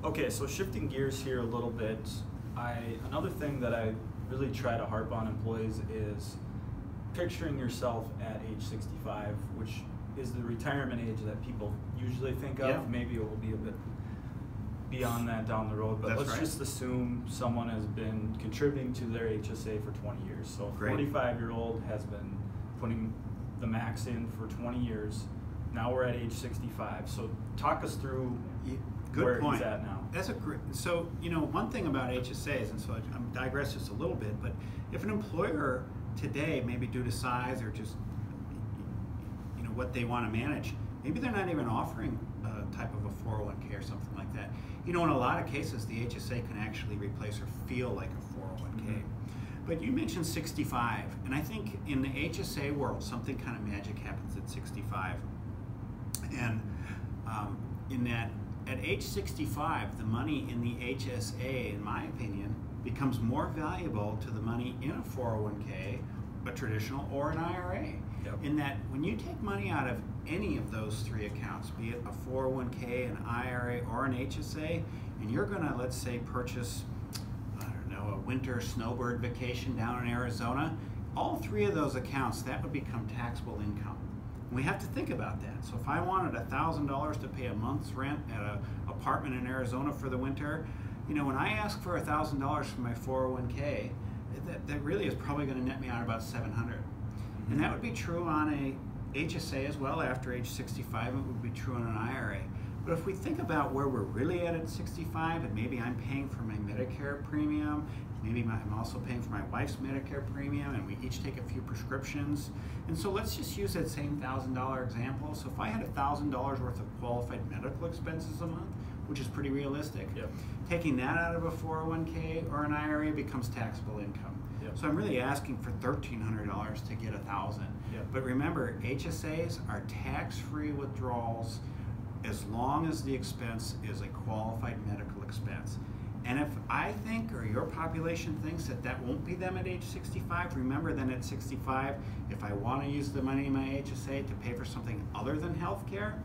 Okay, so shifting gears here a little bit, another thing that I really try to harp on employees is picturing yourself at age 65, which is the retirement age that people usually think of. Yeah. Maybe it will be a bit beyond that down the road, but That's let's right. just assume someone has been contributing to their HSA for 20 years. So a Great. 45-year-old has been putting the max in for 20 years. Now we're at age 65. So talk us through where he's at now. That's a great. So one thing about HSAs, and so I'm digress just a little bit, but if an employer today, maybe due to size or just what they want to manage, maybe they're not even offering a type of a 401k or something like that. In a lot of cases, the HSA can actually replace or feel like a 401k. Mm-hmm. But you mentioned 65, and I think in the HSA world, something kind of magic happens at 65. And in that, at age 65, the money in the HSA, in my opinion, becomes more valuable to the money in a 401k, a traditional, or an IRA. Yep. In that, when you take money out of any of those three accounts, be it a 401k, an IRA, or an HSA, and you're going to, let's say, purchase, I don't know, a winter snowbird vacation down in Arizona, all three of those accounts, that would become taxable income. We have to think about that. So if I wanted $1,000 to pay a month's rent at an apartment in Arizona for the winter, when I ask for $1,000 for my 401k, that really is probably going to net me out about $700. Mm-hmm. And that would be true on a HSA as well after age 65. It would be true on an IRA. But if we think about where we're really at 65, and maybe I'm paying for my Medicare premium, maybe I'm also paying for my wife's Medicare premium, and we each take a few prescriptions. And so let's just use that same $1,000 example. So if I had $1,000 worth of qualified medical expenses a month, which is pretty realistic, Yep. taking that out of a 401k or an IRA becomes taxable income. Yep. So I'm really asking for $1,300 to get $1,000. Yep. But remember, HSAs are tax-free withdrawals as long as the expense is a qualified medical expense. And if I think, or your population thinks that won't be them at age 65, remember then at 65, if I want to use the money in my HSA to pay for something other than health care,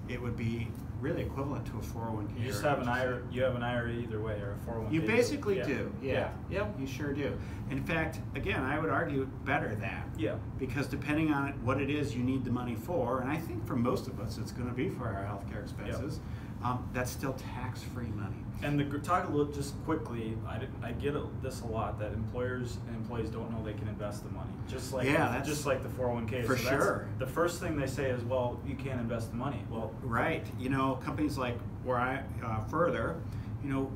it would be really equivalent to a 401k. You just have an IRA. You have an IRA either way, or a 401k. You basically Yeah. do. Yeah. Yep. You sure do. In fact, again, I would argue better that. Yeah. Because depending on what it is you need the money for, and I think for most of us it's going to be for our healthcare expenses, that's still tax-free money. And talk a little, just quickly, I get this a lot, that employers and employees don't know they can invest the money. Just like just like the 401k. For so sure. The first thing they say is, well, you can't invest the money. Well, right. Companies like where I Further,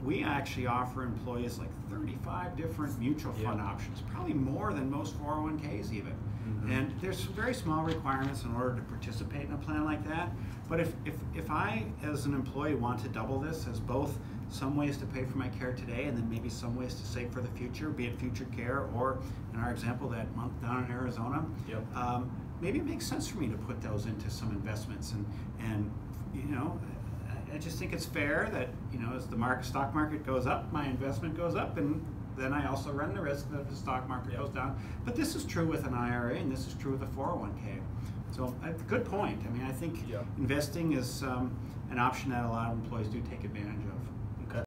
we actually offer employees like 35 different mutual fund options, probably more than most 401ks even. Mm-hmm. And there's very small requirements in order to participate in a plan like that. But if I, as an employee, want to double this as both some ways to pay for my care today and then maybe some ways to save for the future, be it future care or, in our example, that month down in Arizona, maybe it makes sense for me to put those into some investments. And I just think it's fair that, as the stock market goes up, my investment goes up, and then I also run the risk that the stock market goes down. But this is true with an IRA, and this is true with a 401k. So, good point. I mean, I think investing is an option that a lot of employees do take advantage of.